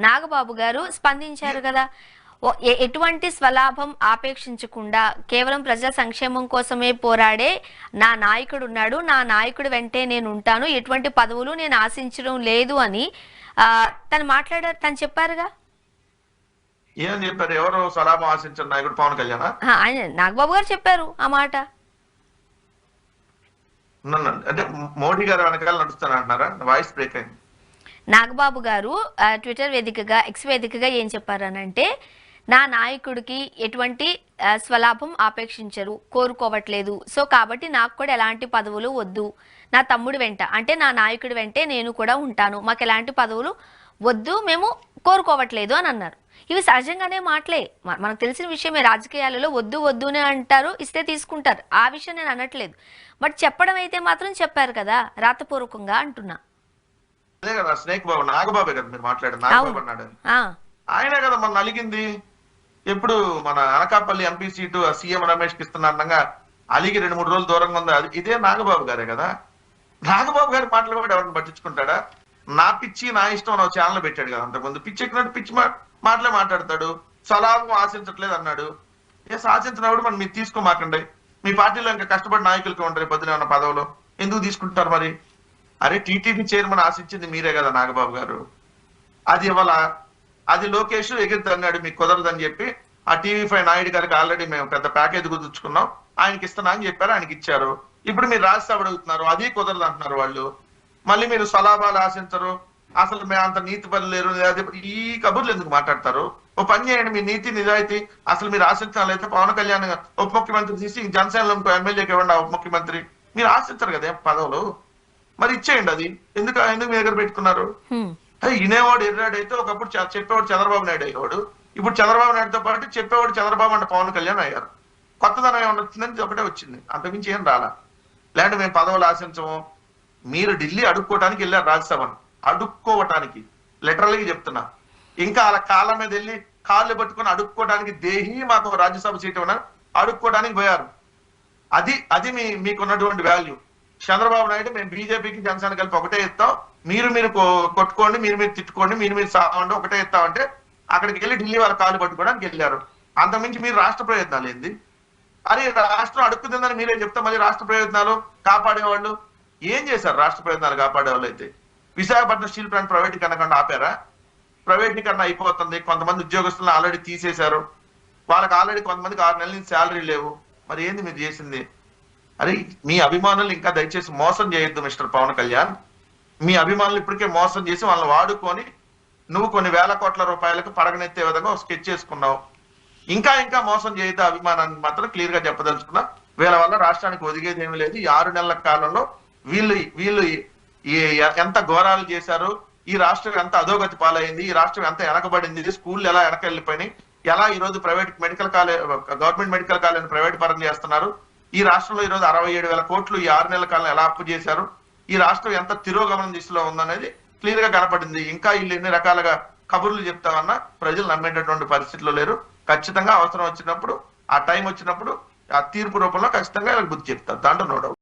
నాగబాబు గారు స్పందించారు కదా. ఎటువంటి స్వలాభం ఆపేక్షించకుండా కేవలం ప్రజల సంక్షేమం కోసమే పోరాడే నా నాయకుడు ఉన్నాడు, నా నాయకుడు వెంటే నేను ఉంటాను, ఎటువంటి పదవులు నేను ఆశించడం లేదు అని తను మాట్లాడారు, తను చెప్పారుగా. ఏం చెప్పారు? ఎవరు స్వలాభం ఆశించిన నాయకుడు? పవన్ కళ్యాణ్. ఆయన నాగబాబు గారు చెప్పారు ఆ మాట. అంటే మోడీ గారు వెనకాల నడుస్తాను అంటున్నారా? వాయిస్ బ్రేక్ అయింది. నాగబాబు గారు ట్విట్టర్ వేదికగా, ఎక్స్ వేదికగా ఏం చెప్పారనంటే, నా నాయకుడికి ఎటువంటి స్వలాభం ఆపేక్షించరు, కోరుకోవట్లేదు, సో కాబట్టి నాకు కూడా ఎలాంటి పదవులు వద్దు, నా తమ్ముడు వెంట అంటే నా నాయకుడి వెంటే నేను కూడా ఉంటాను, మాకు ఎలాంటి పదవులు వద్దు, మేము కోరుకోవట్లేదు అని అన్నారు. ఇవి సహజంగానే మాటలే, మనకు తెలిసిన విషయమే. రాజకీయాలలో వద్దు వద్దునే అంటారు, ఇస్తే తీసుకుంటారు, ఆ విషయం నేను అనట్లేదు. బట్ చెప్పడం అయితే మాత్రం చెప్పారు కదా రాతపూర్వకంగా అంటున్నా. అదే కదా స్నేక్ బాబు, నాగబాబే కదా మీరు మాట్లాడారు. నాగబాబు అన్నాడు, ఆయనే కదా మన అలిగింది. ఎప్పుడు మన Anakapalli MP seat CM Ramesh కి ఇస్తున్నా అలిగి 2-3 రోజులు దూరంగా ఉంది. ఇదే నాగబాబు గారే కదా. నాగబాబు గారి మాటలు కూడా ఎవరిని పట్టించుకుంటాడా? నా పిచ్చి నా ఇష్టం నా ఛానల్ పెట్టాడు కదా. అంతకుముందు పిచ్చి ఎక్కినట్టు పిచ్చి మాటలే మాట్లాడతాడు. స్వలాభం ఆశించట్లేదు అన్నాడు. ఆశించినప్పుడు మనం మీరు తీసుకోమాకండి. మీ పార్టీలో ఇంకా కష్టపడి నాయకులకి ఉంటారు, పొద్దున ఉన్న పదవులు ఎందుకు తీసుకుంటారు మరి? అరే టీటీడీ చైర్మన్ ఆశించింది మీరే కదా నాగబాబు గారు. అది ఇవాళ అది లోకేష్ ఎగిరిద్ది అన్నాడు, మీకు కుదరదని చెప్పి ఆ TV5 నాయుడు గారికి ఆల్రెడీ మేము పెద్ద ప్యాకేజ్ కుదుర్చుకున్నాం, ఆయనకి ఇస్తున్నా అని చెప్పారు, ఆయనకి ఇచ్చారు. ఇప్పుడు మీరు రాజ్యసభ అడుగుతున్నారు, అది కుదరదు అంటున్నారు వాళ్ళు. మళ్ళీ మీరు స్వలాభాలు ఆశించరు, అసలు మేము అంత నీతి పనులు లేరు, ఈ కబుర్లు ఎందుకు మాట్లాడతారు? ఓ పని చేయండి, మీ నీతి నిజాయితీ అసలు మీరు ఆశించాలైతే పవన్ కళ్యాణ్ ఉప ముఖ్యమంత్రి తీసి జనసేనలో ఇంకో ఎమ్మెల్యేకి ఇవ్వండి ఆ ఉప ముఖ్యమంత్రి. మీరు ఆశించరు కదా పదవులు, మరి ఇచ్చేయండి. అది ఎందుకు మీ దగ్గర పెట్టుకున్నారు? ఇనేవాడు ఎర్రాడైతే ఒకప్పుడు చెప్పేవాడు చంద్రబాబు నాయుడు అయ్యేవాడు, ఇప్పుడు చంద్రబాబు నాయుడుతో పాటు చెప్పేవాడు చంద్రబాబు అంటే పవన్ కళ్యాణ్ అయ్యారు. కొత్తదనం ఏమన్నా వచ్చిందని ఒకటే వచ్చింది, అంతకుమించి ఏం రాలా. లేదంటే మేము పదవులు ఆశించము. మీరు ఢిల్లీ అడుక్కోవటానికి వెళ్ళారు, రాజ్యసభను అడుక్కోవటానికి, లిటరల్గా చెప్తున్నా. ఇంకా అలా కాళ్ళ మీద వెళ్ళి కాళ్ళు పట్టుకొని అడుక్కోవడానికి, దేహి మాకు రాజ్యసభ సీట్ ఉన్నారు అడుక్కోవడానికి పోయారు. అది మీకున్నటువంటి వాల్యూ. చంద్రబాబు నాయుడు మేము బీజేపీకి జనసేన కలిపి ఒకటే ఇస్తాం, మీరు కొట్టుకోండి, మీరు తిట్టుకోండి, మీరు సావండి, ఒకటే ఇస్తామంటే అక్కడికి వెళ్ళి ఢిల్లీ వాళ్ళ కాళ్ళు పట్టుకోవడానికి వెళ్ళారు. అంతకుమించి మీరు రాష్ట్ర ప్రయోజనాలు ఏంది? అరే రాష్ట్రం అడుక్కుతుందని మీరే చెప్తా, మళ్ళీ రాష్ట్ర ప్రయోజనాలు కాపాడేవాళ్ళు ఏం చేశారు? రాష్ట్ర ప్రయోజనాలు కాపాడేవాళ్ళు అయితే విశాఖపట్నం స్టీల్ ప్లాంట్ ప్రైవేటీకరణ ఆపారా? ప్రైవేటీకరణ అయిపోతుంది, కొంతమంది ఉద్యోగస్తులను ఆల్రెడీ తీసేశారు, వాళ్ళకి ఆల్రెడీ కొంతమందికి 6 నెలల నుంచి శాలరీ లేవు. మరి ఏంది మీరు చేసింది? అరే మీ అభిమానులు ఇంకా దయచేసి మోసం చేయొద్దు మిస్టర్ పవన్ కళ్యాణ్. మీ అభిమానులు ఇప్పటికే మోసం చేసి వాళ్ళని వాడుకొని నువ్వు కొన్ని వేల కోట్ల రూపాయలకు పడగనెత్తే విధంగా స్కెచ్ చేసుకున్నావు. ఇంకా మోసం చేయొద్దు అభిమానాన్ని మాత్రం క్లియర్ గా చెప్పదలుచుకున్నా. వీళ్ళ వల్ల రాష్ట్రానికి ఒదిగేది ఏమీ లేదు. ఈ 6 నెలల కాలంలో వీళ్ళు ఎంత ఘోరాలు చేశారు, ఈ రాష్ట్రం ఎంత అధోగతి పాలైంది, ఈ రాష్ట్రం ఎంత వెనకబడింది, స్కూళ్ళు ఎలా వెనక వెళ్ళిపోయినాయి, ఎలా ఈ రోజు గవర్నమెంట్ మెడికల్ కాలేజ్ ప్రైవేట్ పరం చేస్తున్నారు, ఈ రాష్ట్రంలో ఈ రోజు 67,000 కోట్లు ఈ 6 నెలల కాలం ఎలా అప్పు చేశారు, ఈ రాష్ట్రం ఎంత తిరోగమనం దిశలో ఉందనేది క్లియర్ గా కనపడింది. ఇంకా వీళ్ళు ఎన్ని రకాలుగా కబుర్లు చెప్తామన్నా ప్రజలు నమ్మేటటువంటి పరిస్థితిలో లేరు. ఖచ్చితంగా అవసరం వచ్చినప్పుడు, ఆ టైం వచ్చినప్పుడు ఆ తీర్పు రూపంలో ఖచ్చితంగా బుద్ధి చెప్తారు, దాంట్లో నో డౌట్.